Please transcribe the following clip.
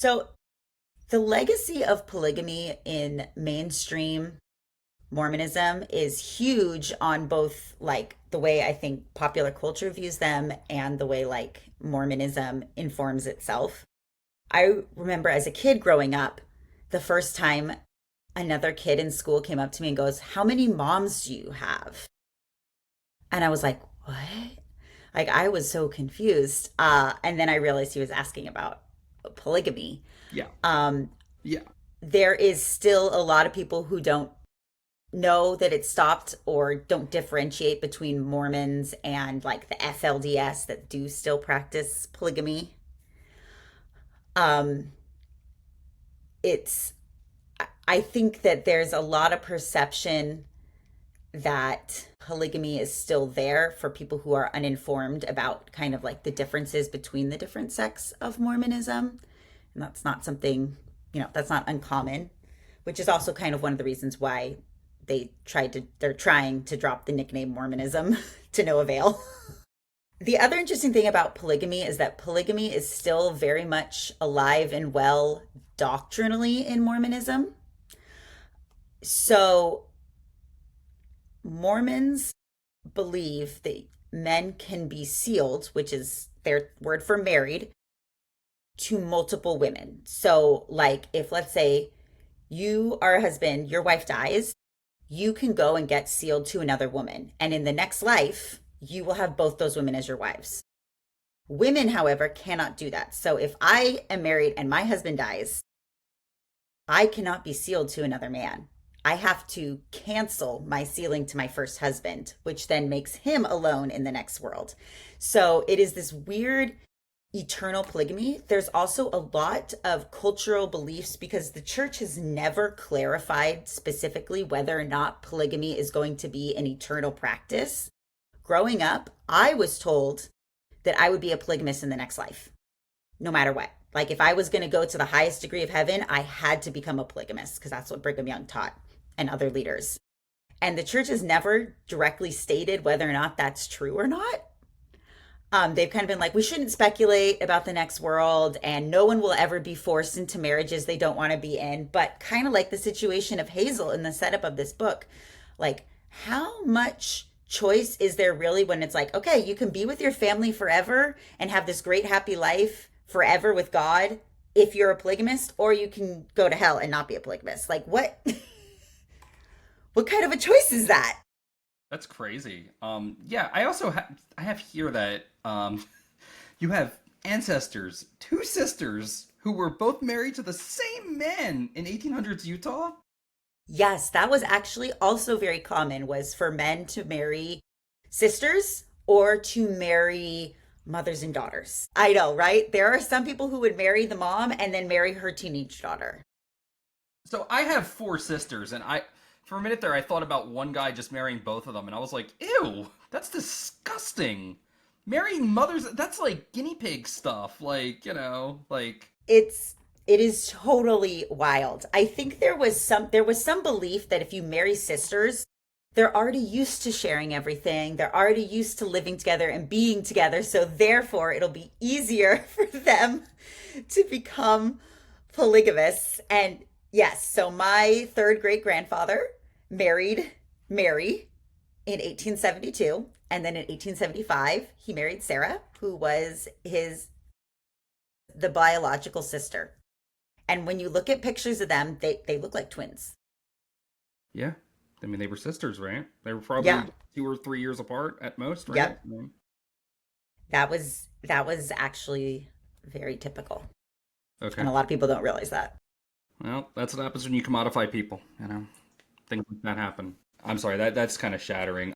So, the legacy of polygamy in mainstream Mormonism is huge on both like the way I think popular culture views them and the way like Mormonism informs itself. I remember as a kid growing up, the first time another kid in school came up to me and goes, "How many moms do you have?" And I was like, "What?" Like I was so confused. And then I realized he was asking about polygamy. Yeah. Um, Yeah. there is still a lot of people who don't know that it stopped or don't differentiate between Mormons and like the FLDS that do still practice polygamy. Um, it's, I think that there's a lot of perception that polygamy is still there for people who are uninformed about kind of like the differences between the different sects of Mormonism. And that's not something, that's not uncommon, which is also kind of one of the reasons why they're trying to drop the nickname Mormonism to no avail. The other interesting thing about polygamy is that polygamy is still very much alive and well doctrinally in Mormonism. So Mormons believe that men can be sealed, which is their word for married, to multiple women. So, like, if let's say you are a husband, your wife dies, you can go and get sealed to another woman. And in the next life, you will have both those women as your wives. Women, however, cannot do that. So if I am married and my husband dies, I cannot be sealed to another man. I have to cancel my sealing to my first husband, which then makes him alone in the next world. So it is this weird eternal polygamy. There's also a lot of cultural beliefs because the church has never clarified specifically whether or not polygamy is going to be an eternal practice. Growing up, I was told that I would be a polygamist in the next life, no matter what. Like if I was going to go to the highest degree of heaven, I had to become a polygamist because that's what Brigham Young taught and other leaders. And the church has never directly stated whether or not that's true or not. They've kind of been like, we shouldn't speculate about the next world, and no one will ever be forced into marriages they don't want to be in. But kind of like the situation of Hazel in the setup of this book, like, how much choice is there really when it's like, okay, you can be with your family forever and have this great happy life forever with God if you're a polygamist, or you can go to hell and not be a polygamist? Like, what? What kind of a choice is that? That's crazy. Yeah, I have here that you have ancestors, two sisters who were both married to the same man in 1800s Utah. Yes, that was actually also very common was for men to marry sisters or to marry mothers and daughters. I know, right? There are some people who would marry the mom and then marry her teenage daughter. So I have four sisters, and for a minute there, I thought about one guy just marrying both of them, and I was like, ew, that's disgusting. Marrying mothers, that's like guinea pig stuff. Like, like, It's it is totally wild. I think there was some belief that if you marry sisters, they're already used to sharing everything. They're already used to living together and being together, so therefore it'll be easier for them to become polygamists. And yes, so my third great grandfather married Mary in 1872. And then in 1875, he married Sarah, who was the biological sister. And when you look at pictures of them, they look like twins. yeah. I mean, they were sisters, right? They were Yeah. probably 2 or 3 years apart at most, right? Yep. That was actually very typical. And Okay. a lot of people don't realize that. Well, that's what happens when you commodify people, Things like that happen. I'm sorry, that's kind of shattering.